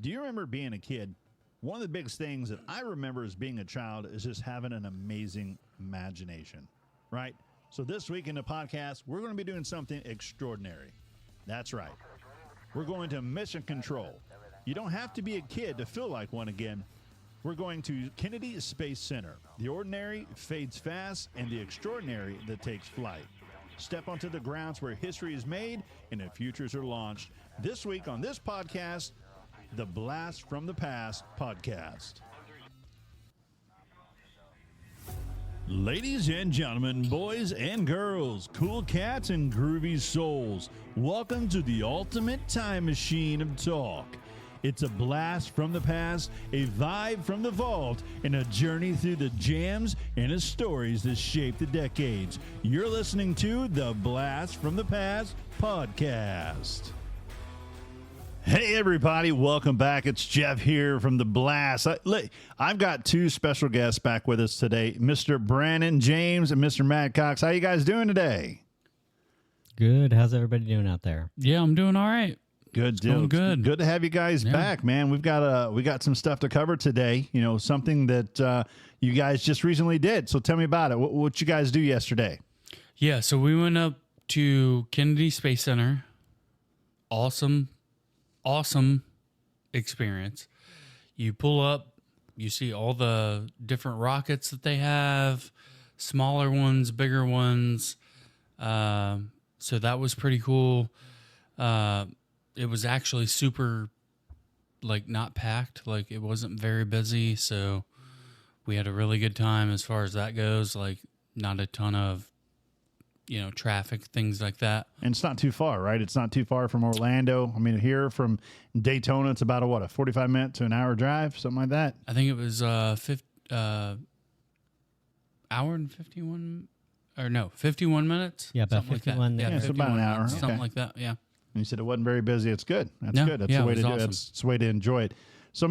Do you remember being a kid? One of the biggest things that I remember as being a child is just having an amazing imagination, right? So this week in the podcast, we're going to be doing something extraordinary. That's right. We're going to mission control. You don't have to be a kid to feel like one again. We're going to Kennedy Space Center. The ordinary fades fast, and the extraordinary that takes flight. Step onto the grounds where history is made and the futures are launched. This week on this podcast, the Blast from the Past podcast. Ladies and gentlemen, boys and girls, cool cats and groovy souls, welcome to the ultimate time machine of talk. It's a blast from the past, a vibe from the vault, and a journey through the jams and the stories that shaped the decades. You're listening to the Blast from the Past podcast. Hey, everybody. Welcome back. It's Jeff here from The Blast. I've got two special guests back with us today, Mr. Brandon James and Mr. Matt Cox. How you guys doing today? Good. How's everybody doing out there? Yeah, I'm doing all right. Good deal. Good. Good to have you guys back, man. We got some stuff to cover today. You know, something that you guys just recently did. So tell me about it. What you guys do yesterday? Yeah, so we went up to Kennedy Space Center. Awesome experience. You pull up, you see all the different rockets that they have, smaller ones, bigger ones. So that was pretty cool. It was actually super, not packed. It wasn't very busy, so we had a really good time as far as that goes. Not a ton of, traffic, things like that. And it's not too far, right? It's not too far from Orlando. I mean, here from Daytona, it's about a 45-minute to an hour drive, something like that. I think it was hour and 51, 51 minutes. Yeah, about 51. Like yeah, it's about an hour. Something like that, yeah. And you said it wasn't very busy. It's good. That's No, good. That's yeah, the way it to was do it. awesome. It's the way to enjoy it. So,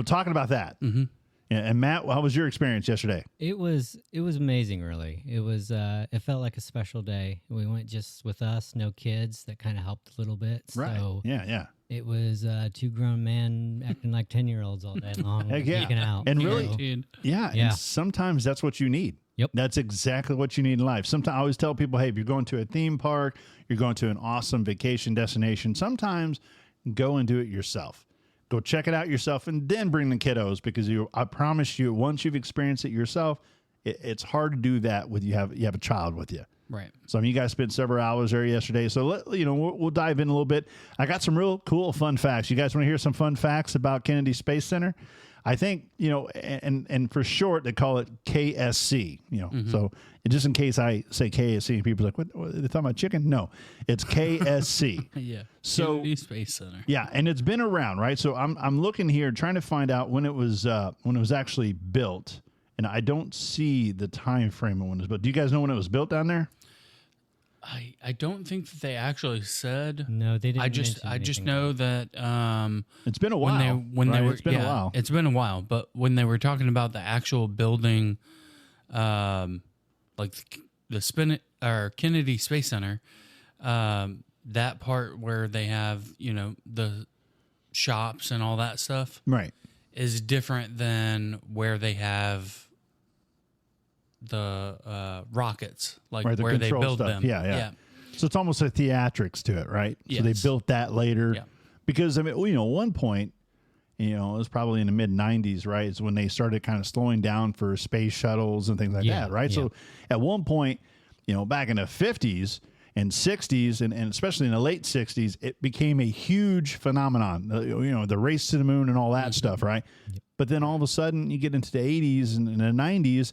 talking about that. Mm-hmm. And Matt, how was your experience yesterday? It was amazing, really. It was it felt like a special day. We went just with us, no kids. That kind of helped a little bit. Right. So Yeah. it was two grown men acting like 10-year-olds all day long. Heck yeah. Geeking out. And you really- know? Yeah. Yeah. And sometimes that's what you need. Yep. That's exactly what you need in life. Sometimes I always tell people, hey, if you're going to a theme park, you're going to an awesome vacation destination, sometimes go and do it yourself. Go check it out yourself and then bring the kiddos, because I promise you, once you've experienced it yourself, it's hard to do that with you have a child with you. Right. So you guys spent several hours there yesterday. So we'll dive in a little bit. I got some real cool fun facts. You guys want to hear some fun facts about Kennedy Space Center? I think, and for short, they call it KSC, Mm-hmm. So just in case I say KSC and people are like, what, are they talking about chicken? No, it's KSC. Yeah. So Kennedy Space Center. yeah. And it's been around, right? So I'm looking here trying to find out when it was actually built, and I don't see the time frame of when it was built. Do you guys know when it was built down there? I don't think that they actually said. No, they didn't. I just know that It's been a while. when they were it's been a while. It's been a while, but when they were talking about the actual building, like the Kennedy Space Center, that part where they have the shops and all that stuff, Right. is different than where they have the rockets, Right, the where they control build stuff. them. Yeah. So it's almost a theatrics to it, right? So they Yes. built that later. Yeah. Because, at one point, it was probably in the mid-'90s, right? Is when they started kind of slowing down for space shuttles and things like that, right? Yeah. So at one point, back in the 50s and 60s, and especially in the late 60s, it became a huge phenomenon, the race to the moon and all that stuff, right? Yep. But then all of a sudden, you get into the 80s and the 90s,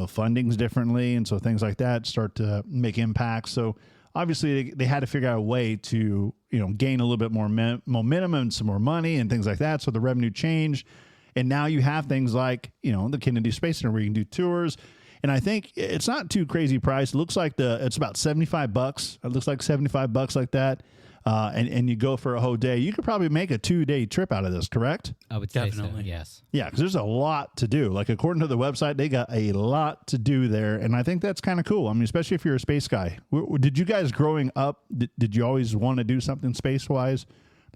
funding's differently, and so things like that start to make impacts. So obviously they had to figure out a way to gain a little bit more momentum and some more money and things like that. So the revenue changed, and now you have things like the Kennedy Space Center where you can do tours. And I think it's not too crazy price. It looks like it's about $75. It looks like $75 like that. And you go for a whole day. You could probably make a 2-day trip out of this, correct? I would say Definitely. so, yes. Yeah, because there's a lot to do. Like, according to the website, they got a lot to do there. And I think that's kind of cool. I mean, especially if you're a space guy. Did you guys growing up, did you always want to do something space-wise?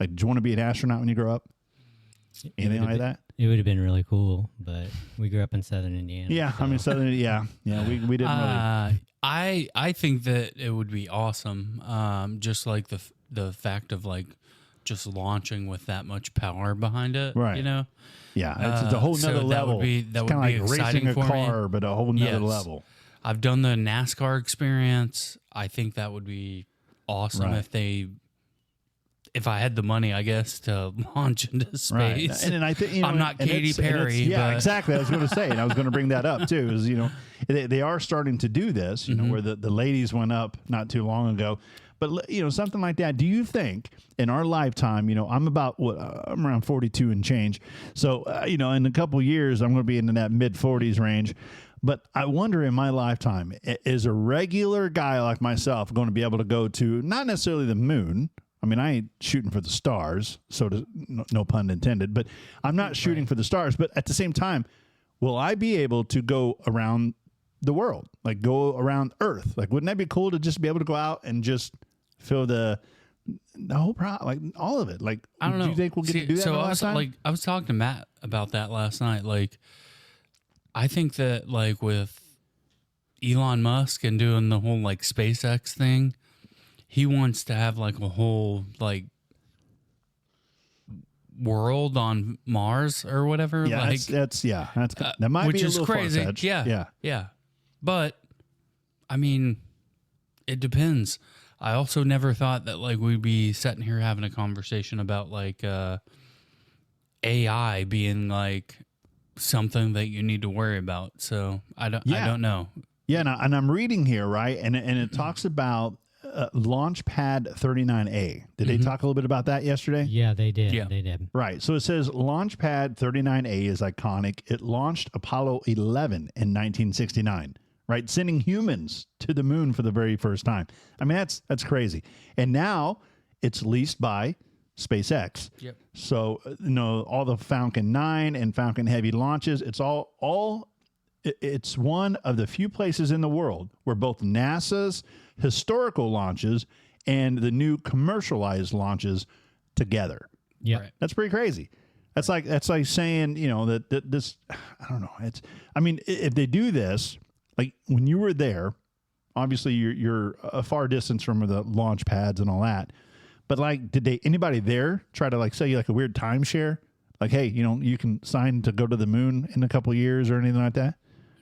Like, did you want to be an astronaut when you grow up? Anything like that? It would have been really cool, but we grew up in Southern Indiana. Yeah, I mean, Southern, we didn't really. I think that it would be awesome. Just like the fact of like just launching with that much power behind it, Right. You know? Yeah, it's a whole nother so level. That would kind be of like exciting racing a for car, me. but a whole nother Yes. level. I've done the NASCAR experience. I think that would be awesome Right. if I had the money, I guess, to launch into space. Right. And then I think I'm not Katy Perry. Yeah, but exactly. I was going to say, and I was going to bring that up too. Is they are starting to do this. Where the ladies went up not too long ago, but something like that. Do you think in our lifetime? I'm about I'm around 42 and change. So in a couple years, I'm going to be in that mid 40s range. But I wonder in my lifetime, is a regular guy like myself going to be able to go to not necessarily the moon? I mean, I ain't shooting for the stars, no pun intended, but I'm not shooting for the stars. But at the same time, will I be able to go around the world, like go around Earth? Like, wouldn't that be cool to just be able to go out and just feel the whole like all of it? Like, I don't know. Do you think we'll get to do that? So I was talking to Matt about that last night. Like, I think that like with Elon Musk and doing the whole like SpaceX thing, he wants to have like a whole like world on Mars or whatever. Yeah, like that might which be a is little crazy. far-fetched. Yeah. But I mean, it depends. I also never thought that like we'd be sitting here having a conversation about like AI being like something that you need to worry about. So I don't know. Yeah, and I'm reading here, right, and it talks about launchpad 39A. Did they talk a little bit about that yesterday? Yeah, they did. Yeah. They did. Right. So it says launchpad 39A is iconic. It launched Apollo 11 in 1969, right? Sending humans to the moon for the very first time. I mean, that's crazy. And now it's leased by SpaceX. Yep. So, all the Falcon 9 and Falcon Heavy launches, it's it's one of the few places in the world where both NASA's historical launches and the new commercialized launches together. Yeah. Right. That's pretty crazy. That's like saying, that this, I don't know. If they do this, like when you were there, obviously you're a far distance from the launch pads and all that. But like, did anybody there try to like sell you like a weird timeshare? Like, hey, you can sign to go to the moon in a couple of years or anything like that?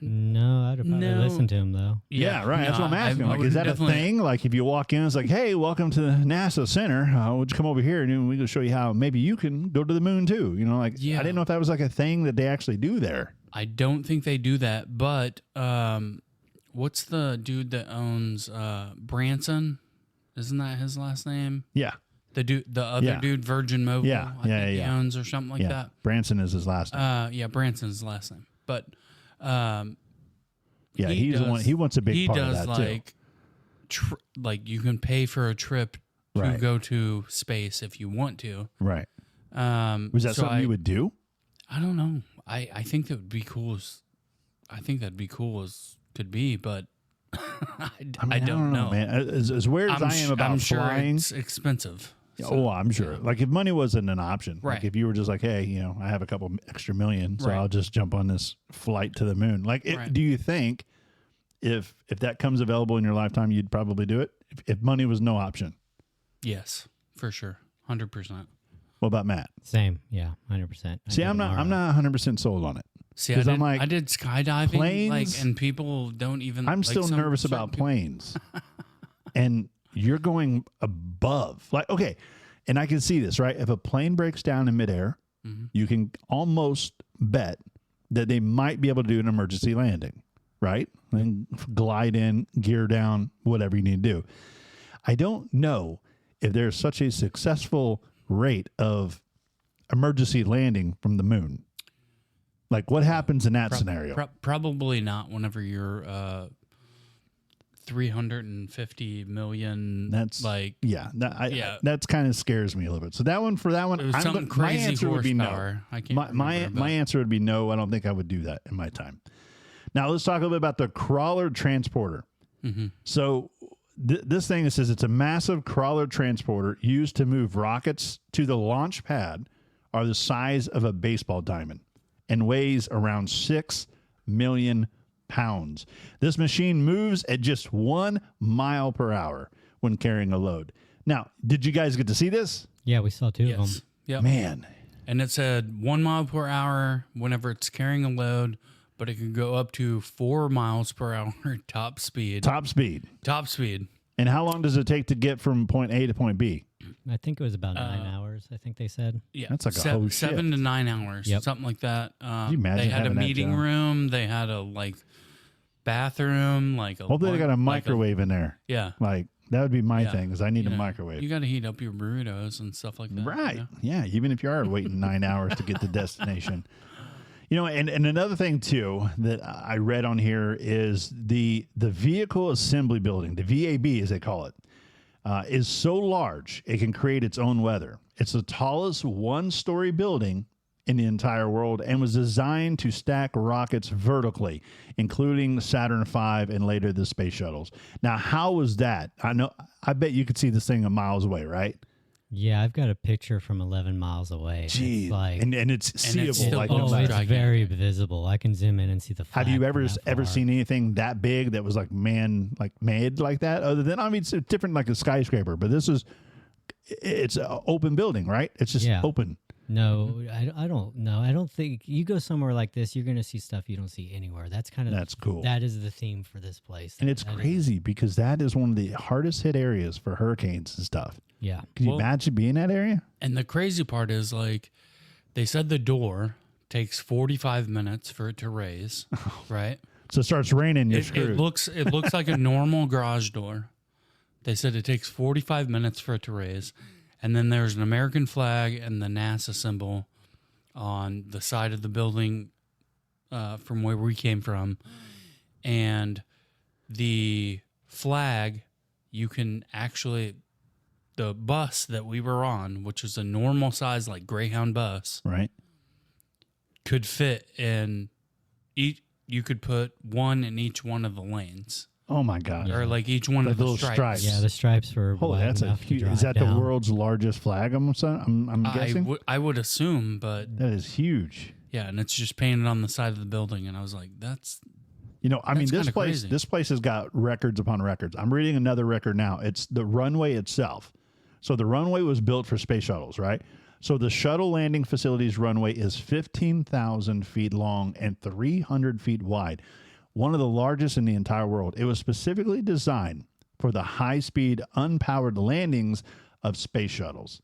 No, I'd probably listen to him though. Yeah, right. That's what I'm asking. I Like, is that a definitely- thing? Like, if you walk in, it's like, hey, welcome to the NASA Center. Would you come over here and we can show you how maybe you can go to the moon too? Yeah. I didn't know if that was like a thing that they actually do there. I don't think they do that, but what's the dude that owns Branson? Isn't that his last name? Yeah. The other Yeah. dude, Virgin Mobile, Yeah. I think he Yeah. owns or something like Yeah. that. Branson is his last name. Yeah, Branson's his last name. But Yeah, he's the one. He wants a big part of that like, like you can pay for a trip to Right. go to space if you want to. too. Right. Was that something you would do? I don't know. I think that would be cool. I think that'd be cool as could be, but I don't know, man. As weird as I am about I'm sure flying, it's expensive. oh, I'm sure. Like if money wasn't an option, like Right. if you were just like, hey, I have a couple extra million, so Right. I'll just jump on this flight to the moon. Like, Right. do you think if that comes available in your lifetime, you'd probably do it if money was no option? Yes, for sure, 100%. What about Matt? Same. Yeah, 100%. See, I'm not 100% sold on it. See, 'Cause I'm like, I did skydiving, planes- and people don't even. I'm like, still some nervous certain about people- planes. And you're going above. Like, okay, and I can see this, right? If a plane breaks down in midair, Mhm. you can almost bet that they might be able to do an emergency landing, right? And glide in, gear down, whatever you need to do. I don't know if there's such a successful rate of emergency landing from the moon. Like, what happens in that scenario? Probably not. Whenever you're 350 million, That's like yeah, Yeah. that's kind of scares me a little bit. So that one, it was something my crazy answer would be no. horsepower. I can't My remember, my answer would be no. I don't think I would do that in my time. Now let's talk a little bit about the crawler transporter. Mm-hmm. So this thing, it says it's a massive crawler transporter used to move rockets to the launch pad are the size of a baseball diamond and weighs around 6 million pounds. This machine moves at just 1 mile per hour when carrying a load. Now, did you guys get to see this? Yeah, we saw two of them. Yes. Yep. Man, And it said 1 mile per hour whenever it's carrying a load, but it can go up to 4 miles per hour top speed. top speed. Top speed. And how long does it take to get from point A to point B? I think it was about 9 hours, I think they said. Yeah, That's like a whole 7 to 9 hours, Yep. something like that. you imagine they had a having that meeting job? room. They had a bathroom, Hopefully they got a microwave in there. Yeah, Like, that would be my Yeah. thing, is I need You a know, microwave. You got to heat up your burritos and stuff like that. Right. you know? Yeah. Even if you are waiting 9 hours to get to destination. You know, and another thing too that I read on here is the vehicle assembly building, the VAB as they call it, is so large it can create its own weather. It's the tallest one-story building in the entire world and was designed to stack rockets vertically, including Saturn V and later the space shuttles. Now, how was that? I bet you could see this thing a miles away, right? Yeah, I've got a picture from 11 miles away. Gee, It's like, and it's seeable. still Like, looks no matter- it's gigantic. very visible. I can zoom in and see the flag. have you from that ever far. seen anything that big that was like made like that? Other than, I mean, it's different like a skyscraper, but it's an open building, right? It's just Yeah. open. No, I don't know. I don't think you go somewhere like this, you're going to see stuff you don't see anywhere. That's kind of That's cool. That is the theme for this place. And it's That is- crazy because that is one of the hardest hit areas for hurricanes and stuff. yeah. Can you Well- imagine being in that area? And the crazy part is, they said the door takes 45 minutes for it to raise, right? So it starts raining, you're It screwed. looks like a normal garage door. They said it takes 45 minutes for it to raise. And then there's an American flag and the NASA symbol on the side of the building from where we came from. And the flag, you can actually, the bus that we were on, which is a normal size, like Greyhound bus, right? could fit in each, you could put one in each one of the lanes. Oh my God. Or like each one The of the little stripes. stripes. Yeah, the stripes were Oh, wide that's a enough to huge. drive Is that down. the world's largest flag? I'm guessing. I would assume, but That is huge. yeah, and it's just painted on the side of the building, and I was like, that's You know, I mean, That's this kinda place crazy. this place has got records upon records. I'm reading another record now. It's the runway itself. So the runway was built for space shuttles, right? So the shuttle landing facility's runway is 15,000 feet long and 300 feet wide, one of the largest in the entire world. It was specifically designed for the high-speed, unpowered landings of space shuttles.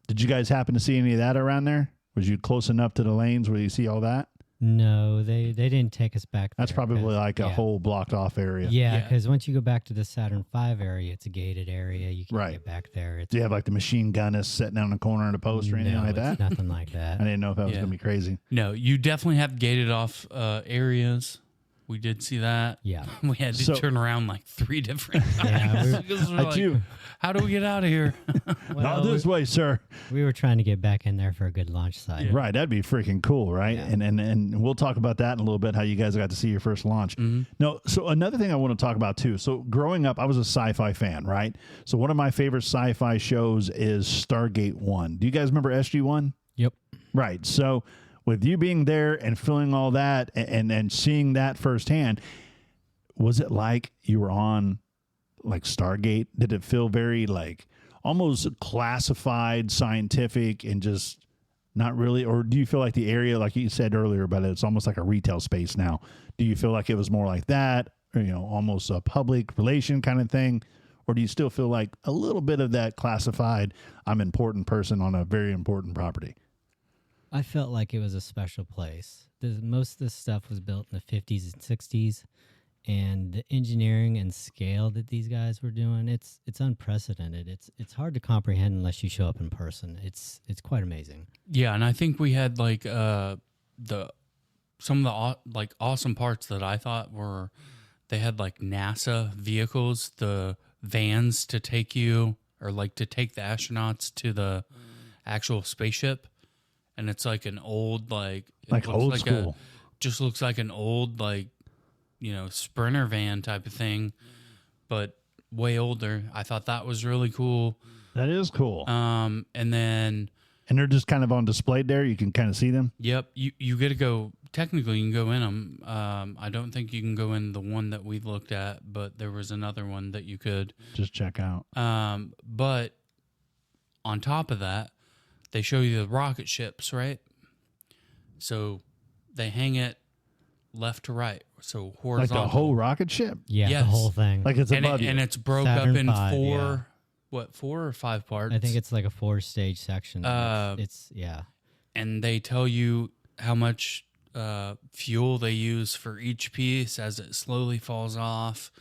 Did you guys happen to see any of that around there? Was you close enough to the lanes where you see all that? No, they didn't take us back That's there, probably 'cause- like a yeah. whole blocked off area. Yeah, Yeah. because once you go back to the Saturn V area, it's a gated area. You can't Right. get back there. It's Do you have like the machine gunnist sitting down in the corner in a post or anything no, like it's that? nothing like I that. didn't know if that was Yeah. going to be crazy. no. You definitely have gated off areas. We did see that. Yeah. We had to So- turn around like 3 different times. Yeah, Because we're I like, do. how do we get out of here? Not Well, this way, sir. we were trying to get back in there for a good launch site. Right. That'd be freaking cool, right? Yeah. And we'll talk about that in a little bit, how you guys got to see your first launch. No, so another thing I want to talk about too. So growing up, I was a sci-fi fan, right? So one of my favorite sci-fi shows is Stargate 1. Do you guys remember SG-1? Yep. Right. So with you being there and feeling all that and seeing that firsthand, was it like you were on like Stargate? Did it feel very like almost classified, scientific, and just not really? Or do you feel like the area, like you said earlier about it, it's almost like a retail space now? Do you feel like it was more like that, or, you know, almost a public relation kind of thing? Or do you still feel like a little bit of that classified, I'm an important person on a very important property? I felt like it was a special place. Most of this stuff was built in the 50s and 60s, and the engineering and scale that these guys were doing, it's unprecedented. It's hard to comprehend unless you show up in person. It's quite amazing. Yeah, and I think we had like some of the like awesome parts that I thought were they had like NASA vehicles, the vans to take you or like to take the astronauts to the actual spaceship, and it's like an old it Like looks old school. just looks like an old Sprinter van type of thing, but way older. I thought that was really cool. That is cool. And then And they're just kind of on display there. You can kind of see them. Yep. You get to go. Technically, you can go in them. I don't think you can go in the one that we looked at, but there was another one that you could just check out. But on top of that, they show you the rocket ships, right? So they hang it left to right, so horizontal. Like the whole rocket ship? Yeah, Yes. the whole thing. Like it's above you. And it's broke Saturn up in V, four, what, 4 or 5 parts? I think it's like a 4-stage section. It's And they tell you how much fuel they use for each piece as it slowly falls off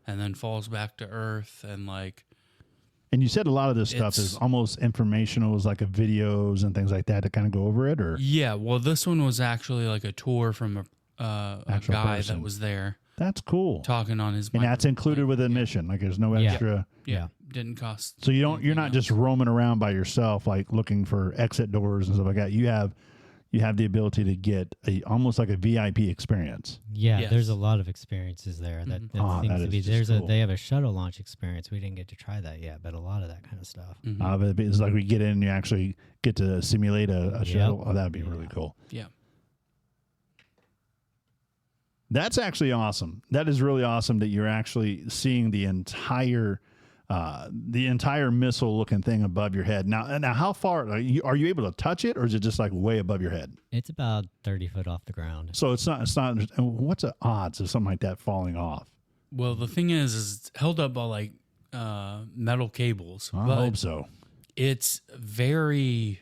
and then falls back to Earth. And like, and you said a lot of this stuff is almost informational, is like a videos and things like that to kind of go over it, or yeah. Well, this one was actually like a tour from a guy person that was there that's cool. talking on his And mic. that's included with admission. Like there's no extra. Yeah, didn't cost. So you're not anything just else. roaming around by yourself, like looking for exit doors and stuff like that. You have the ability to get almost like a VIP experience. Yeah, Yes. there's a lot of experiences there that seems that to is be. just cool. They have a shuttle launch experience. We didn't get to try that yet, but a lot of that kind of stuff. But it's like we get in and you actually get to simulate a shuttle. Oh, that'd be really cool. Yeah. That's actually awesome. That is really awesome that you're actually seeing the entire missile looking thing above your head. Now how far are you able to touch it, or is it just like way above your head? It's about 30 foot off the ground. So it's not, what's the odds of something like that falling off? Well, the thing is it's held up by like metal cables. I but hope so. It's very,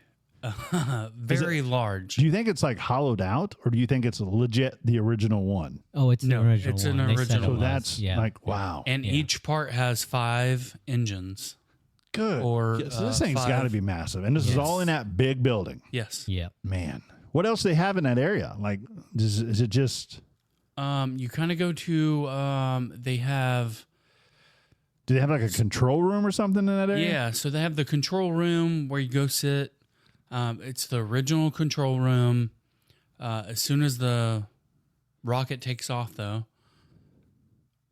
very large. Do you think it's like hollowed out, or do you think it's legit the original one? Oh, it's No, the original it's one. an They said original. it So was. that's like, wow. And each part has 5 engines. Good. or, So this thing's 5 got to be massive. And this is Yes. all in that big building. Yes. Yep. Man. What else do they have in that area? Like, is it just... You kind of go to, they have, Do they have like a control room or something in that area? yeah, so they have the control room where you go sit. It's the original control room. As soon as the rocket takes off, though,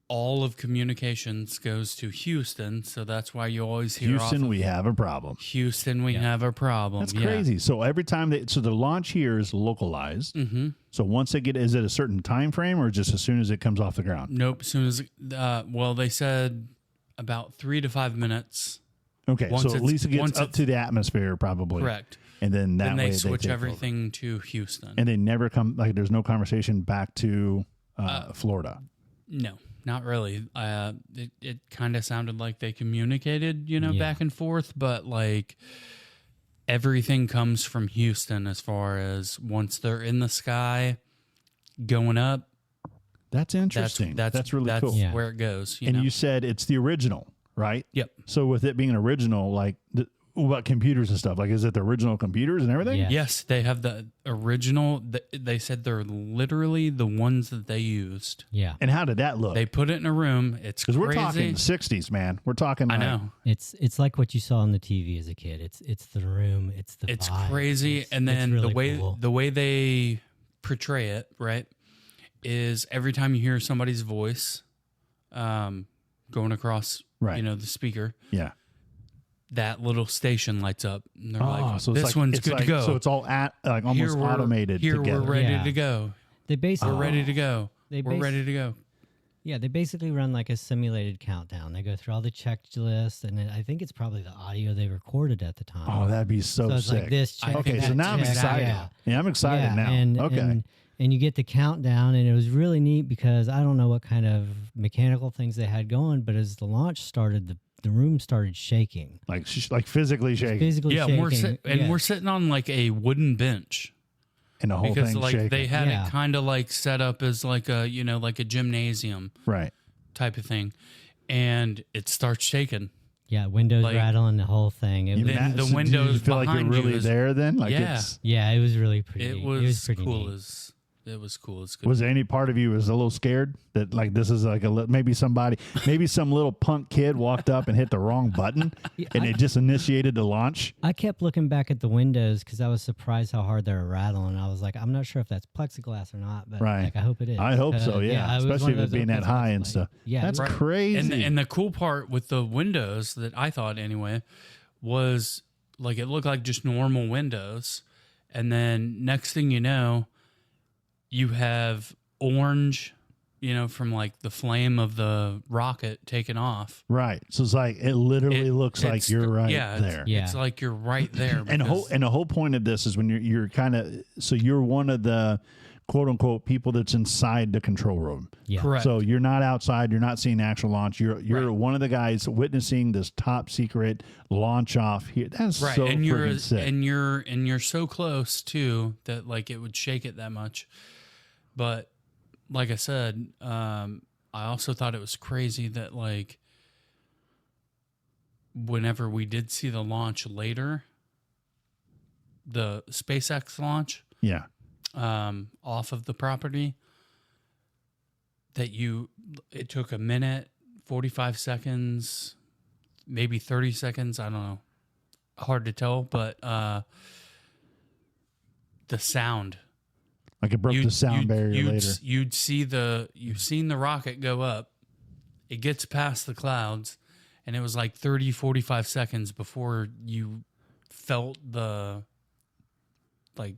all of communications goes to Houston. So that's why you always hear Houston, we have a problem. Houston, we have a problem. That's crazy. So every time the launch here is localized. Mm-hmm. So once they get, is it a certain time frame or just as soon as it comes off the ground? Nope. As soon as, well, they said about 3 to 5 minutes. Okay, Once so at it's- least it gets once up it's- to the atmosphere probably. Correct. And then that Then way they switch take over. everything to Houston. And they never come, like there's no conversation back to Florida. No, not really. It kind of sounded like they communicated, Yeah. back and forth, but like everything comes from Houston as far as once they're in the sky going up. That's interesting. That's really cool. Yeah. where it goes. And know? you said it's the original, right? Yep. So with it being an original, like what computers and stuff? Like, is it the original computers and everything? Yeah. Yes, they have the original. They said they're literally the ones that they used. Yeah. And how did that look? They put it in a room. It's Because crazy. we're talking 60s, man. We're talking. I like, know. It's like what you saw on the TV as a kid. It's the room. It's the It's vibe. crazy. It's And then really cool. the way they portray it, right, is every time you hear somebody's voice going across, Right. the speaker, Yeah. that little station lights up. And they're like, so it's this like, one's it's good like, to go. So it's all like almost Here we're- automated Here together. we're ready Yeah. to go. They basically We're ready to go. They We're ready to go. Yeah, they basically run like a simulated countdown. They go through all the checklists, and I think it's probably the audio they recorded at the time. Oh, that'd be so it's sick. like this. Check Okay, that, so now I'm check that. excited. Yeah, I'm excited now. And, okay. and you get the countdown, and it was really neat because I don't know what kind of mechanical things they had going, but as the launch started, the room started shaking. like physically shaking. Physically Yeah, shaking. we're sitting on like a wooden bench And the whole because thing like shaking. they had Yeah. it kind of like set up as like a like a gymnasium right. type of thing, and it starts shaking. Yeah, windows Like- rattling, the whole thing. It You was, Then the so do windows you feel like behind you're you really is- there then? Like Yeah. it was really pretty It neat. was pretty cool neat. it was cool as good. Was there any part of you was a little scared that like this is like maybe some little punk kid walked up and hit the wrong button and it just initiated the launch? I kept looking back at the windows because I was surprised how hard they were rattling. I was like, I'm not sure if that's plexiglass or not, but Right. like, I hope it is. I hope so, yeah. it was one Especially of with those being that ones high that's and like- stuff. Yeah, That's right. crazy. And the cool part with the windows that I thought anyway was like it looked like just normal windows. And then next thing you know, you have orange, from like the flame of the rocket taking off. Right. So it's like it literally looks like you're right there. It's like you're right there. And the whole point of this is when you're kind of, so you're one of the quote unquote people that's inside the control room. Yeah. Correct. So you're not outside. You're not seeing actual launch. You're Right. one of the guys witnessing this top secret launch off here. That's right. so And you're freaking sick. and you're so close too that like it would shake it that much. But like I said, I also thought it was crazy that like whenever we did see the launch later, the SpaceX launch, Yeah. off of the property, that it took a minute, 45 seconds, maybe 30 seconds. I don't know. Hard to tell, but the sound. Like it broke the sound barrier later. You've seen the rocket go up. It gets past the clouds, and it was like 30, 45 seconds before you felt the like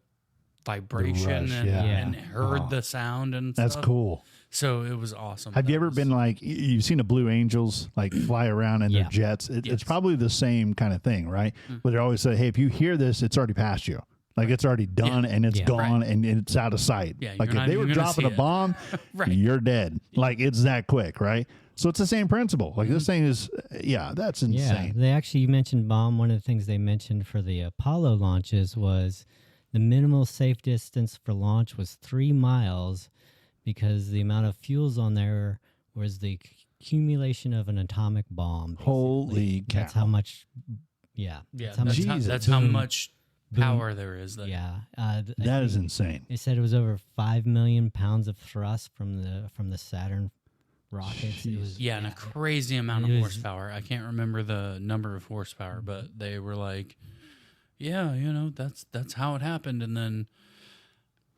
vibration rush, and heard the sound and That's stuff. cool. So it was awesome. Have you ever been like, you've seen the Blue Angels like fly around in their jets? It's Yes. probably the same kind of thing, right? But they always say, hey, if you hear this, it's already past you. Like it's already done and it's gone and it's out of sight. Yeah, like you're if not they were even gonna dropping see a it. bomb, Right. you're dead. Like it's that quick, right? So it's the same principle. Like this thing is, that's insane. They actually, you mentioned bomb. One of the things they mentioned for the Apollo launches was the minimal safe distance for launch was 3 miles because the amount of fuels on there was the accumulation of an atomic bomb. Basically. Holy cow. That's how much, Yeah, That's how boom. much power there is. That is insane. They said it was over 5 million pounds of thrust from the Saturn rockets. It was, and a crazy amount of It was- horsepower. I can't remember the number of horsepower, but they were like, that's how it happened. And then,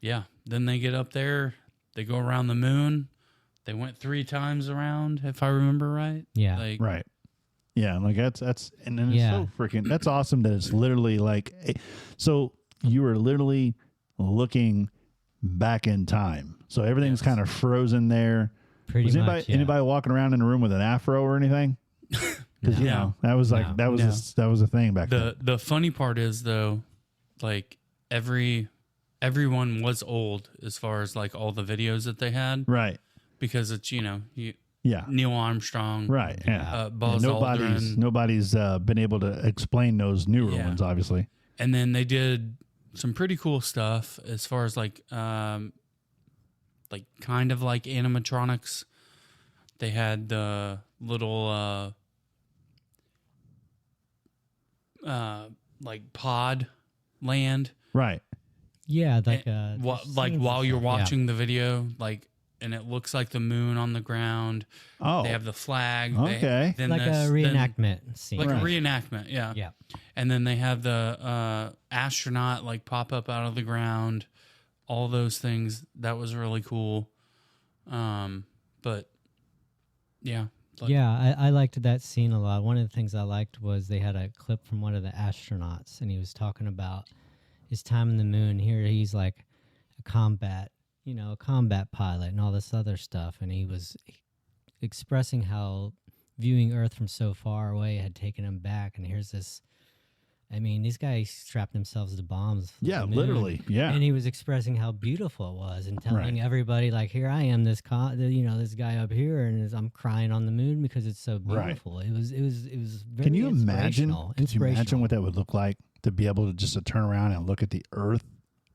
then they get up there, they go around the moon. They went 3 times around, if I remember right. Yeah. Like, Right. Yeah, like that's and then it's so freaking that's awesome that it's literally like so you were literally looking back in time. So everything's kind of frozen there. Pretty Was much. anybody walking around in a room with an afro or anything? Because that was like that was a thing back then. The funny part is though, like everyone was old as far as like all the videos that they had, Right. because it's Yeah. Neil Armstrong, Right. Yeah. Buzz Aldrin. Nobody's been able to explain those newer ones, obviously. And then they did some pretty cool stuff as far as like kind of like animatronics. They had the little like pod land. Right. Yeah, Like while you're watching the video, like, and it looks like the moon on the ground. Oh. They have the flag. Okay. Then like a reenactment scene. Like a reenactment, yeah. Yeah. And then they have the astronaut like pop up out of the ground. All those things. That was really cool. But yeah. I liked that scene a lot. One of the things I liked was they had a clip from one of the astronauts, and he was talking about his time on the moon. Here he's like a combat pilot and all this other stuff, and he was expressing how viewing Earth from so far away had taken him back. And here's this, I mean, these guys strapped themselves to bombs. For Yeah, the moon. literally. Yeah. And he was expressing how beautiful it was and telling everybody, like, here I am, this guy up here, and I'm crying on the moon because it's so beautiful. Right. It was very Can you imagine? Can you imagine what that would look like to be able to just turn around and look at the Earth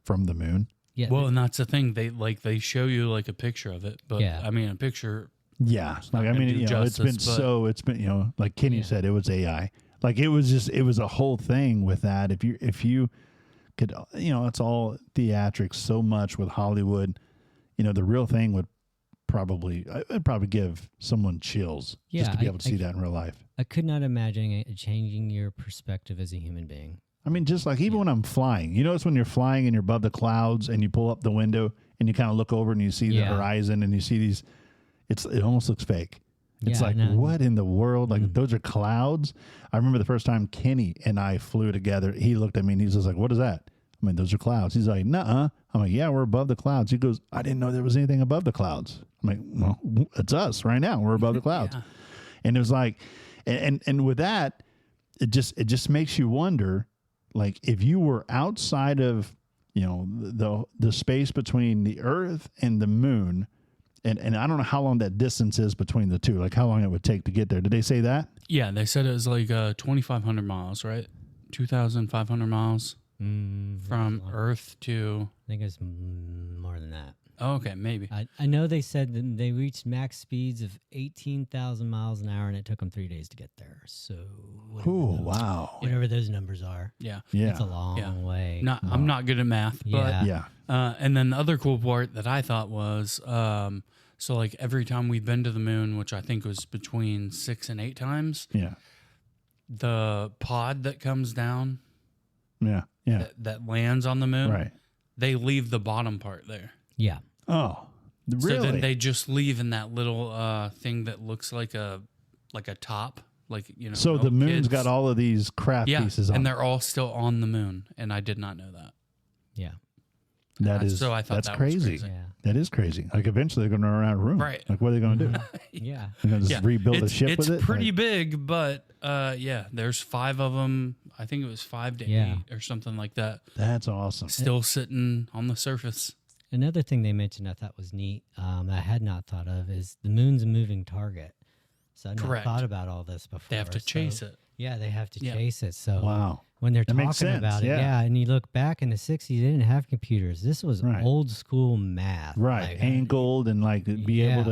from the moon? Yeah. Well, and that's the thing. They show you like a picture of it, but I mean, a picture. Yeah. Like, I mean, it's been, like Kenny said, it was AI. Like it was a whole thing with that. If you could, it's all theatrics so much with Hollywood, the real thing would probably give someone chills just to be able to see that in real life. I could not imagine it changing your perspective as a human being. I mean, just like even when I'm flying, it's when you're flying and you're above the clouds and you pull up the window and you kind of look over and you see the horizon and you see these, it almost looks fake. It's Yeah, like, no. what in the world? Like, those are clouds. I remember the first time Kenny and I flew together, he looked at me and he's just like, what is that? I mean, those are clouds. He's like, nuh-uh. I'm like, yeah, we're above the clouds. He goes, I didn't know there was anything above the clouds. I'm like, well, it's us right now. We're above the clouds. Yeah. And it was like, and with that, it just makes you wonder, like, if you were outside of, you know, the space between the Earth and the moon, and I don't know how long that distance is between the two, like how long it would take to get there. Did they say that? Yeah, they said it was like 2,500 miles, right? 2,500 miles from Earth to. I think it's more than that. Oh, okay, maybe. I know they said that they reached max speeds of 18,000 miles an hour, and it took them 3 days to get there. So, Oh, wow. whatever those numbers are, Yeah. Yeah. it's a long way. I'm not good at math, but Yeah. and then the other cool part that I thought was, so like every time we've been to the moon, which I think was between 6 and 8 times, Yeah. the pod that comes down Yeah. Yeah. that lands on the moon, Right. they leave the bottom part there. Yeah. Oh, really? So then they just leave in that little thing that looks like a top, like, you know. So the moon's got all of these crap yeah, pieces on and it. they're all still on the moon, and I did not know that. Yeah. That is, so I thought that's that was crazy. crazy. Yeah. That is crazy. Like, eventually they're going to run out of room. Right. Like, what are they going to do? Yeah. They're going to just rebuild a ship with it? It's pretty Like, big, but yeah, there's 5 of them. I think it was 5 to 8 or something like that. that's awesome. Still sitting on the surface. Another thing they mentioned I thought was neat, that I had not thought of, is the moon's a moving target. So I've not Correct. thought about all this before. They have to chase it. Yeah, they have to Yeah. chase it. So Wow. when they're That makes talking sense, about it, yeah. and you look back in the 60s, they didn't have computers. This was Right. old school math. Right. Like, Angled and like be able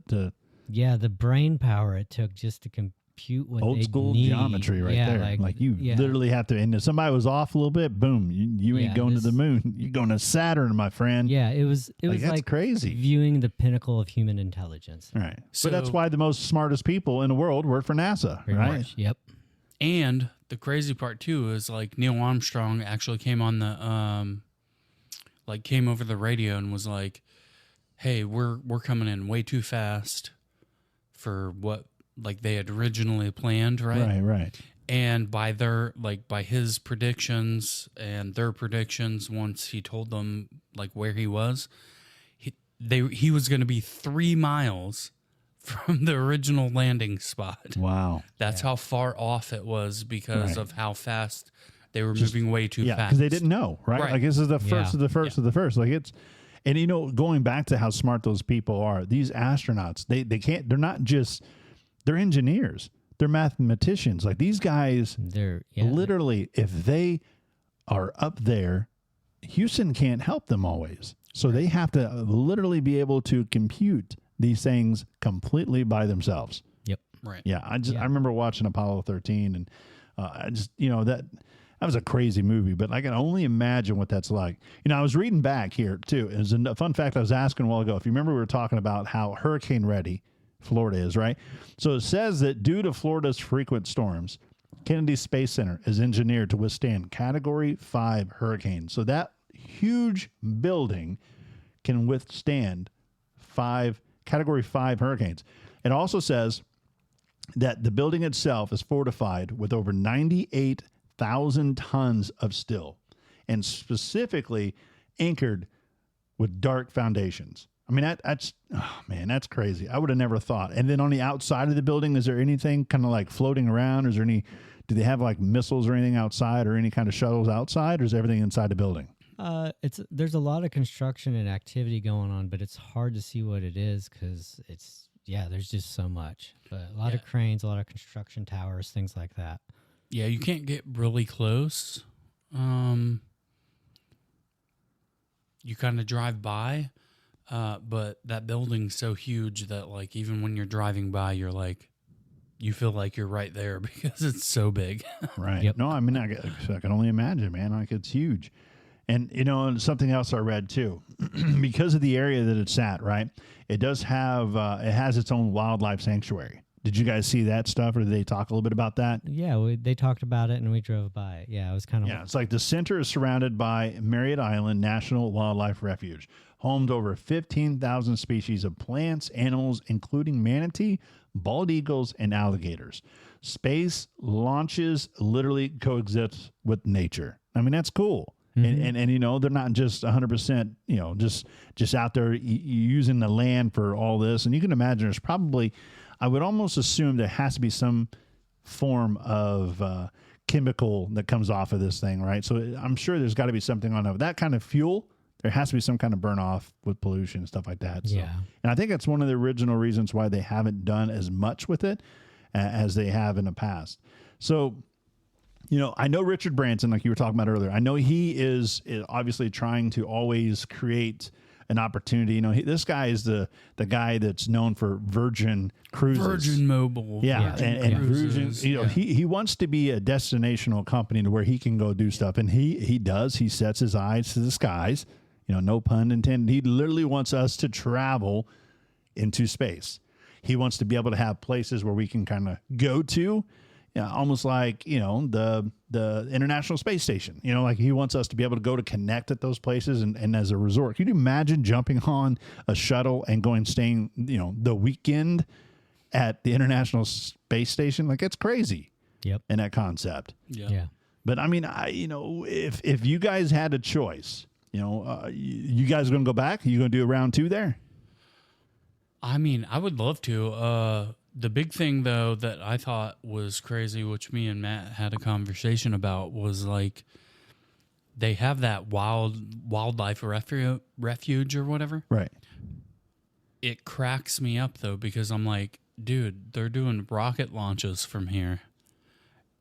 to yeah, the brain power it took just to compute what old they school need. geometry right Yeah, there. Like you literally have to, and if somebody was off a little bit, boom, you ain't Yeah, going to the this- moon. You're going to Saturn, my friend. Yeah, it was that's like crazy. viewing the pinnacle of human intelligence. Right. So- but that's why the most smartest people in the world work for NASA, Pretty right? much. Yep. And the crazy part too is like Neil Armstrong actually came on the like came over the radio and was like, "Hey, we're coming in way too fast for what like they had originally planned, right?" Right, right. And by by his predictions and their predictions, once he told them like where he was, he was going to be 3 miles from the original landing spot. Wow. That's how far off it was because Right. of how fast they were moving way too Yeah, fast. because they didn't know, right? Right. Like this is the first Yeah. of the first of the first. Like it's, and you know, going back to how smart those people are, these astronauts, they can't, they're not just, they're engineers, they're mathematicians. Like these guys, They're literally, if they are up there, Houston can't help them always. So they have to literally be able to compute these things completely by themselves. Yep. Right. Yeah, I remember watching Apollo 13, and I just, you know, that was a crazy movie, but I can only imagine what that's like. You know, I was reading back here too. It was a fun fact I was asking a while ago. If you remember, we were talking about how hurricane ready Florida is, right? So it says that due to Florida's frequent storms, Kennedy Space Center is engineered to withstand Category 5 hurricanes. So that huge building can withstand Category 5 hurricanes. It also says that the building itself is fortified with over 98,000 tons of steel and specifically anchored with dark foundations. I mean, that's crazy. I would have never thought. And then on the outside of the building, is there anything kind of like floating around? Is there do they have like missiles or anything outside or any kind of shuttles outside, or is everything inside the building? There's a lot of construction and activity going on, but it's hard to see what it is because there's just so much. But a lot of cranes, a lot of construction towers, things like that. Yeah, you can't get really close. You kind of drive by, but that building's so huge that like even when you're driving by, you're like, you feel like you're right there because it's so big. Right. Yep. No, I mean, I can only imagine, man. Like it's huge. And, you know, and something else I read too, because of the area that it's at, right? It does have, it has its own wildlife sanctuary. Did you guys see that stuff, or did they talk a little bit about that? Yeah, they talked about it and we drove by it. Yeah, it was kind of... Yeah, it's like the center is surrounded by Merritt Island National Wildlife Refuge, home to over 15,000 species of plants, animals, including manatee, bald eagles, and alligators. Space launches literally coexist with nature. I mean, that's cool. And you know, they're not just 100%, you know, just out there using the land for all this. And you can imagine there's probably, I would almost assume there has to be some form of chemical that comes off of this thing, right? So I'm sure there's got to be something on that kind of fuel. There has to be some kind of burn off with pollution and stuff like that. So, Yeah. and I think that's one of the original reasons why they haven't done as much with it as they have in the past. So, you know, I know Richard Branson, like you were talking about earlier. I know he is obviously trying to always create an opportunity. You know, this guy is the guy that's known for Virgin Cruises. Virgin Mobile. Yeah, and Virgin, you know, he wants to be a destinational company to where he can go do stuff. And he does. He sets his eyes to the skies. You know, no pun intended. He literally wants us to travel into space. He wants to be able to have places where we can kind of go to. Yeah, almost like, you know, the International Space Station. You know, like he wants us to be able to go to connect at those places and as a resort. Can you imagine jumping on a shuttle and staying, you know, the weekend at the International Space Station? Like, it's crazy. Yep. In that concept. Yeah. But I mean, you know, if you guys had a choice, you know, you guys are going to go back? Are you going to do a round 2 there? I mean, I would love to. The big thing, though, that I thought was crazy, which me and Matt had a conversation about, was like they have that wildlife refuge or whatever. Right. It cracks me up, though, because I'm like, dude, they're doing rocket launches from here.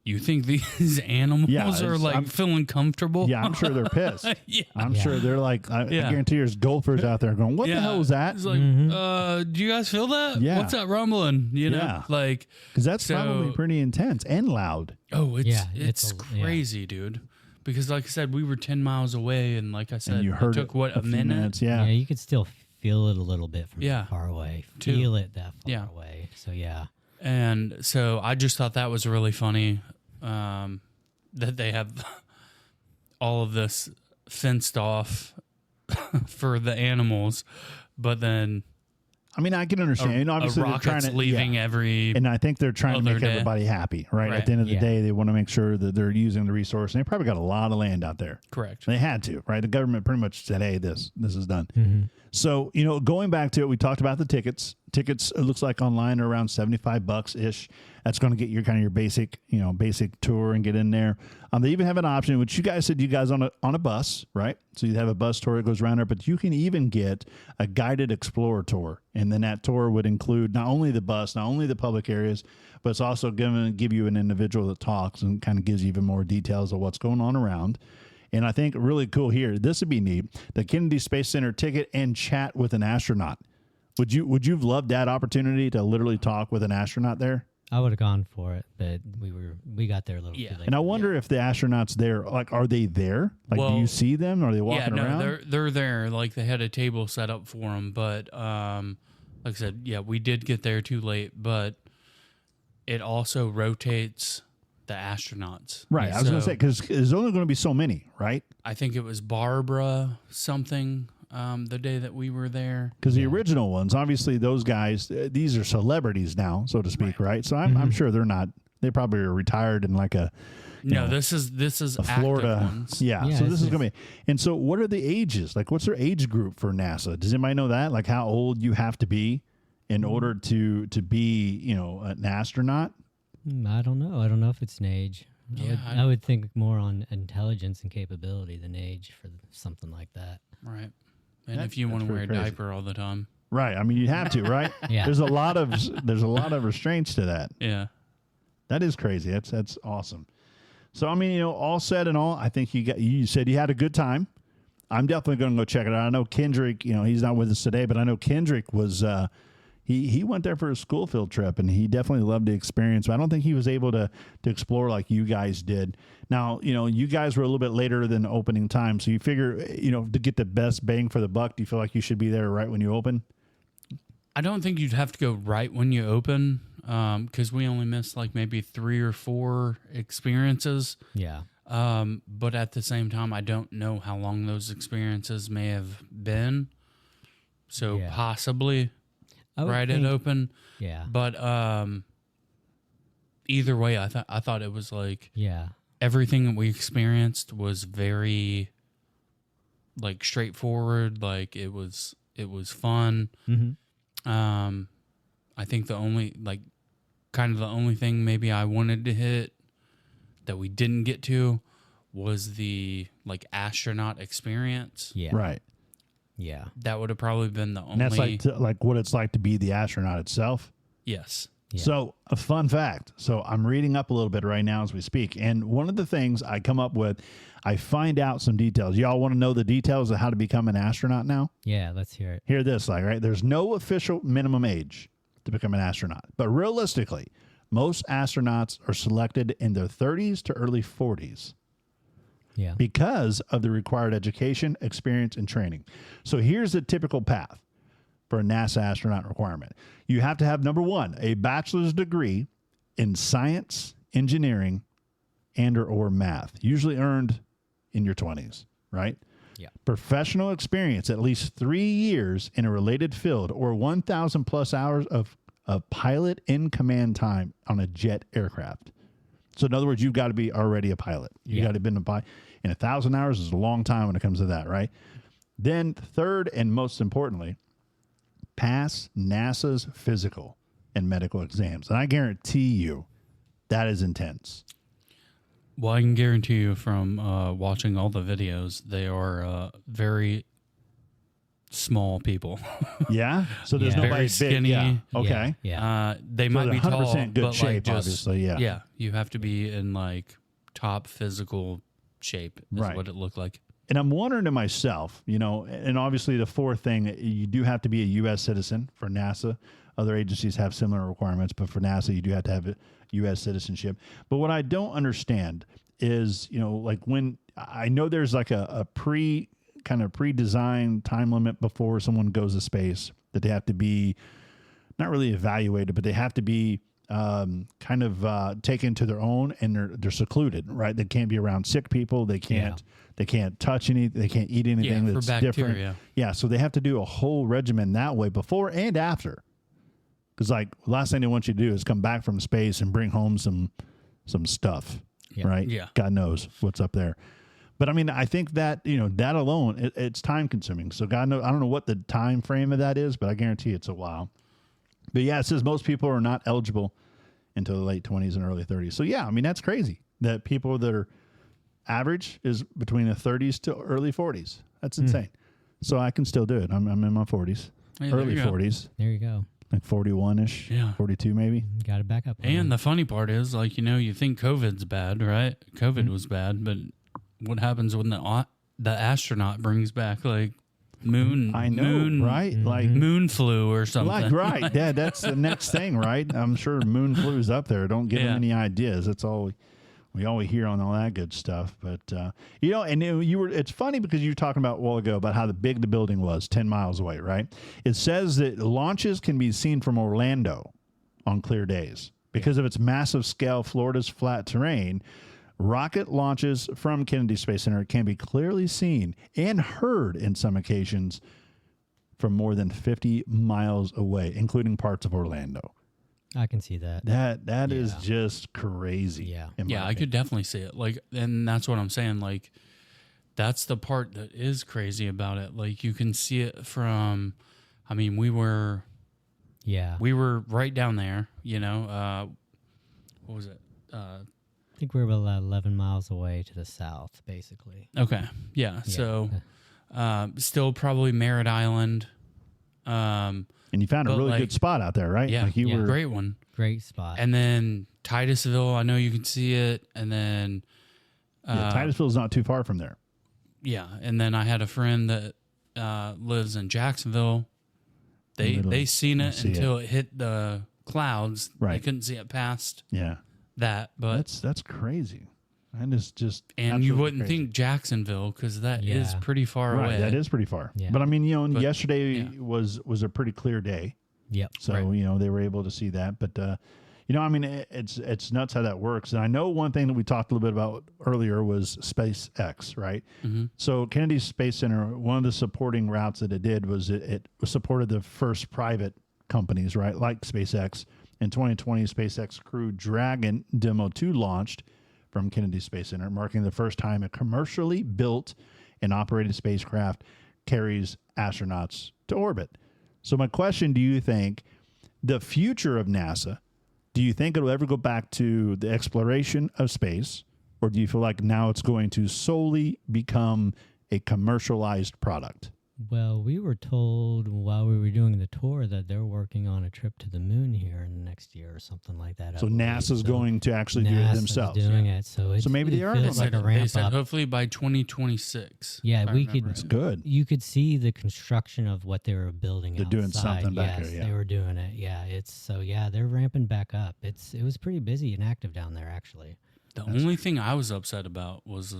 You think these animals are like feeling comfortable? Yeah, I'm sure they're pissed. Yeah. I'm sure they're like, I guarantee there's golfers out there going, what the hell was that? It's like, do you guys feel that? Yeah. What's that rumbling? You know, like, because that's probably pretty intense and loud. Oh, it's crazy, dude. Because like I said, we were 10 miles away, and like I said, and you heard it took what, a minute? Minutes, Yeah, you could still feel it a little bit from far away. Feel it that far away. So yeah. And so I just thought that was really funny, that they have all of this fenced off for the animals, but then I mean, I can understand. You know, obviously a rocket's leaving every, and I think they're trying to make day. everybody happy, right? At the end of the day, they want to make sure that they're using the resource, and they probably got a lot of land out there. Correct. They had to, right? The government pretty much said, "Hey, this is done." Mm-hmm. So, you know, going back to it, we talked about the tickets. Tickets, it looks like online are around $75 ish. That's going to get your kind of your basic tour and get in there. They even have an option, which you guys said you guys on a bus, right? So you have a bus tour that goes around there, but you can even get a guided explorer tour, and then that tour would include not only the bus, not only the public areas, but it's also going to give you an individual that talks and kind of gives you even more details of what's going on around. And I think really cool here, this would be neat, the Kennedy Space Center ticket and chat with an astronaut. Would you have loved that opportunity to literally talk with an astronaut there? I would have gone for it, but we got there a little too late. And I wonder if the astronauts there, like, are they there? Like, do you see them? Are they walking around? They're there. Like, they had a table set up for them, but like I said, we did get there too late, but it also rotates the astronauts. Right. I was going to say, because there's only going to be so many, right? I think it was Barbara something the day that we were there. Because the original ones, obviously those guys, these are celebrities now, so to speak, right? So I'm sure they're not, they probably are retired in like this is a Florida ones. Yeah, so this is going to be. And so what are the ages? Like, what's their age group for NASA? Does anybody know that? Like, how old you have to be in order to be, you know, an astronaut? I don't know. I don't know if it's an age. I would think more on intelligence and capability than age for something like that. Right. And if you want to wear a diaper all the time. Right. I mean, you have to, right? Yeah. There's a lot of restraints to that. Yeah. That is crazy. That's awesome. So, I mean, you know, all said and all, I think you said you had a good time. I'm definitely going to go check it out. I know Kendrick, you know, he's not with us today, but I know Kendrick was, he went there for a school field trip, and he definitely loved the experience. But I don't think he was able to explore like you guys did. Now, you know, you guys were a little bit later than opening time, so you figure, you know, to get the best bang for the buck, do you feel like you should be there right when you open? I don't think you'd have to go right when you open, because we only missed like maybe 3 or 4 experiences. Yeah. But at the same time, I don't know how long those experiences may have been. So possibly. I would right think- at open. Yeah. But either way, I thought it was like Yeah. everything that we experienced was very like straightforward. Like it was fun. Mm-hmm. I think the only the only thing maybe I wanted to hit that we didn't get to was the like astronaut experience. Yeah. Right. Yeah. That would have probably been the only. And that's like what it's like to be the astronaut itself. Yes. Yeah. So a fun fact. So I'm reading up a little bit right now as we speak. And one of the things I come up with, I find out some details. Y'all want to know the details of how to become an astronaut now? Yeah. Let's hear it. Hear this, like, right? There's no official minimum age to become an astronaut. But realistically, most astronauts are selected in their 30s to early 40s. Yeah. Because of the required education, experience, and training. So here's the typical path for a NASA astronaut requirement. You have to have, number one, a bachelor's degree in science, engineering, and or math, usually earned in your 20s, right? Yeah. Professional experience, at least 3 years in a related field, or 1,000 plus hours of pilot in command time on a jet aircraft. So in other words, you've got to be already a pilot. You got to have been a pilot. And 1,000 hours is a long time when it comes to that, right? Then third, and most importantly, pass NASA's physical and medical exams. And I guarantee you that is intense. Well, I can guarantee you from watching all the videos, they are very small people. Yeah? So there's Yeah. nobody Very big. skinny. Yeah. Okay. Yeah. They So might they're be 100% tall, good but shape, like just, obviously, yeah. Yeah, you have to be in like top physical shape is Right. what it looked like. And I'm wondering to myself, you know, and obviously the fourth thing, you do have to be a U.S. citizen for NASA. Other agencies have similar requirements, but for NASA, you do have to have a U.S. citizenship. But what I don't understand is, you know, like when I know there's like a pre-designed time limit before someone goes to space that they have to be not really evaluated, but they have to be taken to their own, and they're secluded, right? They can't be around sick people. They can't touch anything. They can't eat anything Yeah, for that's bacteria. different. Yeah, so they have to do a whole regimen that way before and after. Because like last thing they want you to do is come back from space and bring home some stuff, Yeah. right? Yeah. God knows what's up there. But I mean, I think that, you know, that alone, it's time consuming. So God knows, I don't know what the time frame of that is, but I guarantee it's a while. But yeah, it says most people are not eligible until the late 20s and early 30s. So yeah, I mean, that's crazy that people that are average is between the 30s to early 40s. That's insane. So I can still do it. I'm in my 40s, Hey, there early you go. 40s, There you go. like 41-ish, Yeah. 42 maybe. Got it back up. And the funny part is, like, you know, you think COVID's bad, right? COVID was bad, but what happens when the astronaut brings back like I know, right? Like, moon flu or something? like, right. Yeah, that's the next thing, right? I'm sure moon flu's up there. Don't give them Yeah. any ideas. That's all we always hear on all that good stuff. But, you know, and it's funny because you were talking about a while ago about how big the building was, 10 miles away, right? It says that launches can be seen from Orlando on clear days because of its massive scale, Florida's flat terrain. Rocket launches from Kennedy Space Center can be clearly seen and heard in some occasions from more than 50 miles away, including parts of Orlando. I can see that. That is just crazy. Yeah. in my Yeah, I opinion. could definitely see it. Like, and that's what I'm saying. Like, that's the part that is crazy about it. Like, you can see it from. I mean, we were Yeah. right down there. You know, what was it? I think we're about 11 miles away to the south, basically. Okay, yeah. So, still probably Merritt Island. And you found a but really like- good spot out there, right? Yeah, Like you were great one. Great spot. And then Titusville, I know you can see it. And then, Titusville's not too far from there. yeah. And then I had a friend that lives in Jacksonville. They seen it see until it hit the clouds. Right. They couldn't see it past Yeah. that. But That's crazy. That is just and you absolutely wouldn't crazy. think Jacksonville because that is Yeah. pretty far Right, away. that is pretty far. Yeah. But I mean, you know, But- yesterday yeah. was a pretty clear day. Yep. So, Right. you know, they were able to see that. But, you know, I mean, it's nuts how that works. And I know one thing that we talked a little bit about earlier was SpaceX, right? Mm-hmm. So Kennedy Space Center, one of the supporting routes that it did was it supported the first private companies, right, like SpaceX. In 2020, SpaceX Crew Dragon Demo 2 launched from Kennedy Space Center, marking the first time a commercially built and operated spacecraft carries astronauts to orbit. So my question, do you think the future of NASA, do you think it'll ever go back to the exploration of space, or do you feel like now it's going to solely become a commercialized product? Well, we were told while we were doing the tour that they're working on a trip to the moon here in the next year or something like that. I So believe. NASA's So going to actually do it NASA's themselves. doing it, so maybe it they are feels going like a They ramp said up. hopefully by 2026. Yeah, if I we remember could. right. It's good. You could see the construction of what they were building. They're doing outside. something back Yes, there, yeah. they were doing it. Yeah, they're ramping back up. It was pretty busy and active down there actually. The only thing I was upset about was,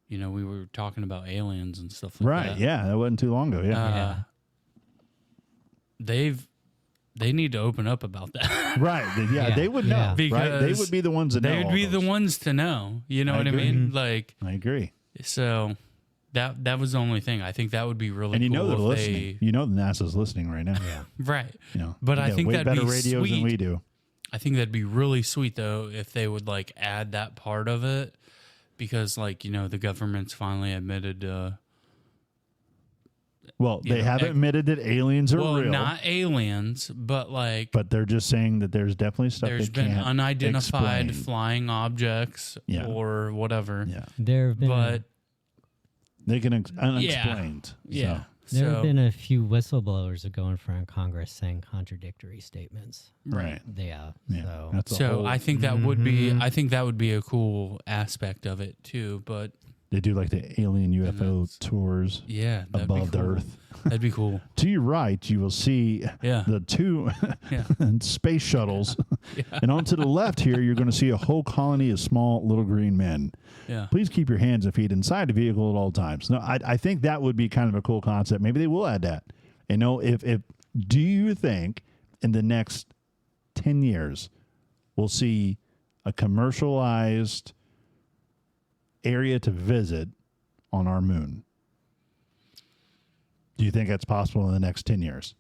we were talking about aliens and stuff like Right, that. yeah, that wasn't too long ago, yeah. They need to open up about that. Right, Yeah, they would know, yeah. right? They Because would be the ones that know They would all be the those. ones to know. You know I what agree. I mean? Like, I agree. so that was the only thing. I think that would be really And you cool know they're if listening. You know NASA's listening right now. Yeah. right. You know, But they I got think way that'd better be radios than sweet. we do. I think that'd be really sweet though if they would like add that part of it, because the government's finally admitted. Well, they haven't admitted that aliens are real. Not aliens, but like But they're just saying that there's definitely stuff there's they been can't unidentified explain. flying objects Yeah. or whatever. Yeah, There have been But they can unexplained. yeah, there have so been a few whistleblowers that go in front of Congress saying contradictory statements. Right. Yeah. Yeah. So That's a so whole, I think that would be Mhm. I think that would be a cool aspect of it too. But they do like the alien UFO that's- tours yeah, that'd above be the cool. Earth. That'd be cool. To your right, you will see Yeah. the two Yeah. space shuttles. And on to the left here, you're going to see a whole colony of small little green men. Yeah. Please keep your hands and feet inside the vehicle at all times. No, I think that would be kind of a cool concept. Maybe they will add that. If do you think in the next 10 years we'll see a commercialized area to visit on our moon? Do you think that's possible in the next 10 years?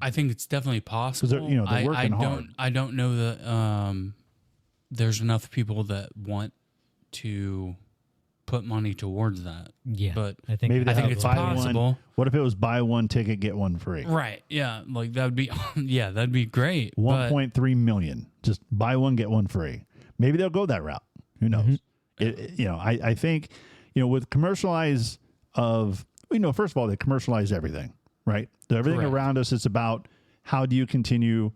I think it's definitely possible. they're working hard. I don't know that there's enough people that want to put money towards that. yeah, But I think Maybe they I think have it's buy possible. one. What if it was buy one ticket, get one free? Right. Yeah. Like that would be that'd be great. But 1.3 million. Just buy one, get one free. Maybe they'll go that route. Who knows? I think, with commercialize of, first of all, they commercialize everything, right? Everything Correct. around us, it's about how do you continue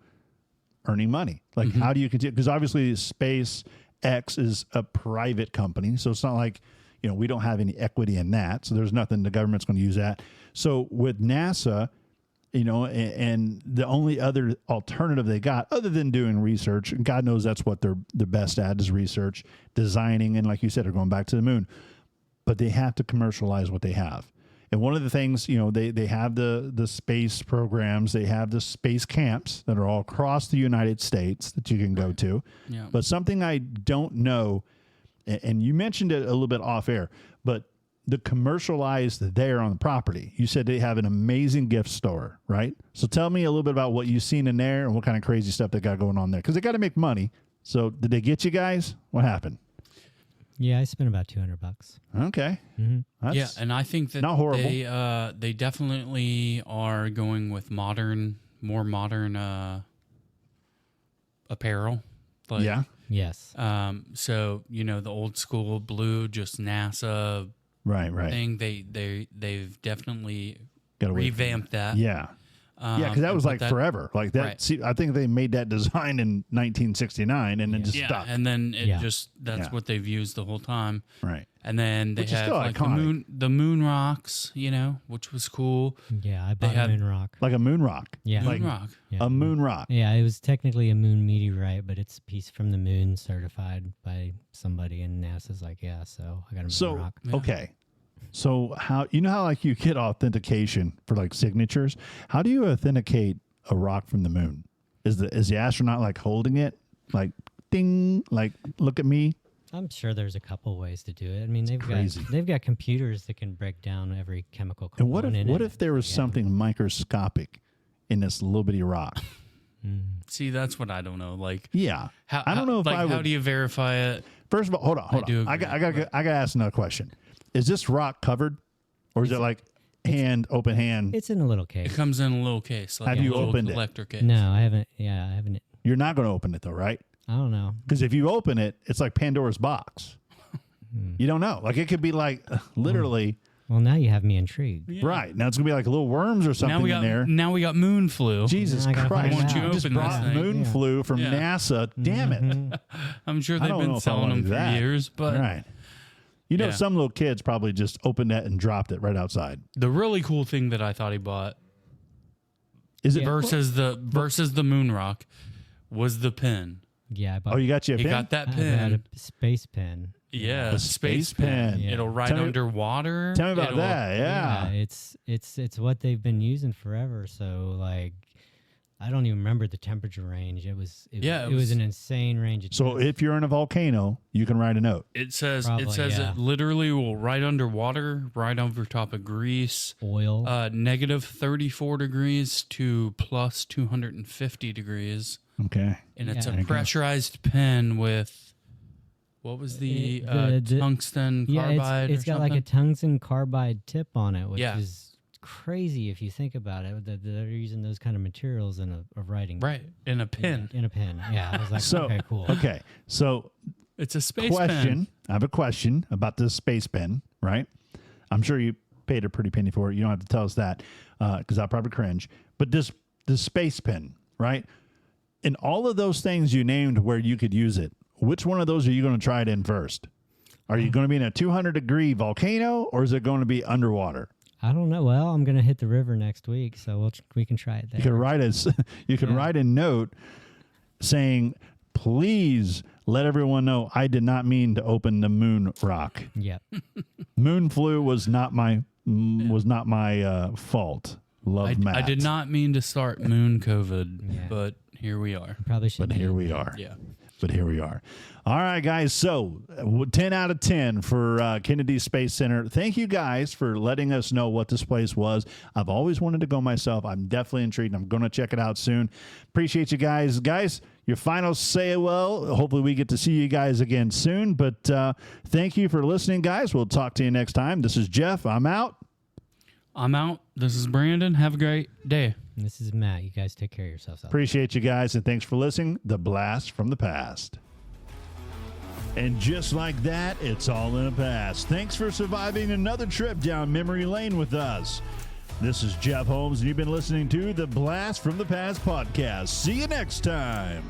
earning money? Like, how do you continue? Because obviously SpaceX is a private company. So it's not like, we don't have any equity in that. So there's nothing the government's going to use that. So with NASA, and the only other alternative they got other than doing research, and God knows that's what they're the best at is research, designing, and like you said, they're going back to the moon. But they have to commercialize what they have. And one of the things, they have the space programs, they have the space camps that are all across the United States that you can go to. Yeah. But something I don't know, and you mentioned it a little bit off air, but the commercialized there on the property, you said they have an amazing gift store, right? So tell me a little bit about what you've seen in there and what kind of crazy stuff they got going on there. Because they got to make money. So did they get you guys? What happened? Yeah, I spent about $200. Okay. That's, yeah, and I think that not horrible. they definitely are going with more modern apparel. Like, yeah. Yes. So the old school blue, just NASA Right. thing. They've definitely Gotta wait for revamped that. Yeah. Yeah, because that and was put like that- forever. Like that. Right. See, I think they made that design in 1969 and then just Yeah, stuck. and then it Yeah. that's Yeah. what they've used the whole time. Right. And then they Which is have still like iconic. the moon rocks, which was cool. Yeah, I bought had- a moon rock. Like a moon rock. Yeah. Moon Like rock. Yeah. a moon rock. Yeah, it was technically a moon meteorite, but it's a piece from the moon certified by somebody, and NASA's like, yeah, so I got a moon So, rock. Yeah. okay. So how like you get authentication for like signatures? How do you authenticate a rock from the moon? Is the astronaut like holding it? Like ding, like look at me? I'm sure there's a couple ways to do it. I mean, crazy. they've got computers that can break down every chemical And component. what in if there was it. something microscopic in this little bitty rock? See, that's what I don't know. Like, Yeah. how, I don't know if like, I would. how do you verify it? First of all, hold on. do I agree, got to ask another question. Is this rock covered, or is it like open hand? It's in a little case. It comes in a little case, like Have a you little opened it? collector case. No, I haven't. Yeah, I haven't. You're not going to open it though, right? I don't know. Because if you open it, it's like Pandora's box. You don't know. Like it could be like literally Well, now you have me intrigued. Yeah. right now. It's gonna be like little worms or something Now we got moon flu. Jesus Now I gotta Christ! find Once you out. just open this brought thing. moon Yeah. flu from Yeah. NASA. Damn it! I'm sure I they've don't know been if I selling wanna them do for that. years, but Right. You know, Yeah. some little kids probably just opened that and dropped it right outside. the really cool thing that I thought he bought Is it? Yeah. versus the moon rock was the pin. Yeah, I bought. Oh, you got you a He pin? got that I got pin. a space pen. Yeah, A space space pen. Yeah. It'll ride Tell me- underwater. Tell me about It'll- that. Yeah. It's what they've been using forever. So like, I don't even remember the temperature range. It was it was was- an insane range. Of So if you're in a volcano, you can write a note. It says Probably, it yeah. literally will ride underwater, right over top of Greece. oil. Negative 34 degrees to plus 250 degrees. Okay. And it's Yeah. a pressurized pen with, what was the tungsten carbide? It's or got like a something? tungsten carbide tip on it, which Yeah. is crazy if you think about it. That they're using those kind of materials in a writing. right in a pin. In a pen. Yeah, I was like, So okay, cool. Okay. So It's a space question. pen. I have a question about this space pen. Right. I'm sure you paid a pretty penny for it. You don't have to tell us that because I'll probably cringe. But this space pen, right? In all of those things you named where you could use it, which one of those are you going to try it in first? Are you going to be in a 200-degree volcano, or is it going to be underwater? I don't know. Well, I'm gonna hit the river next week, so we can try it there. You could write write a note saying, "Please let everyone know I did not mean to open the moon rock. Yep. Moon flu was not my fault." Love Matt. I did not mean to start moon COVID, Yeah. but here we are. Probably should. But here we are. Yeah. But here we are. All right, guys. So 10 out of 10 for Kennedy Space Center. Thank you guys for letting us know what this place was. I've always wanted to go myself. I'm definitely intrigued. I'm going to check it out soon. Appreciate you guys. Guys, your final say well. Hopefully we get to see you guys again soon. But thank you for listening, guys. We'll talk to you next time. This is Jeff. I'm out. I'm out. This is Brandon. Have a great day. This is Matt. You guys take care of yourselves. Appreciate you guys, and thanks for listening. The Blast from the Past. And just like that, it's all in the past. Thanks for surviving another trip down memory lane with us. This is Jeff Holmes, and you've been listening to the Blast from the Past podcast. See you next time.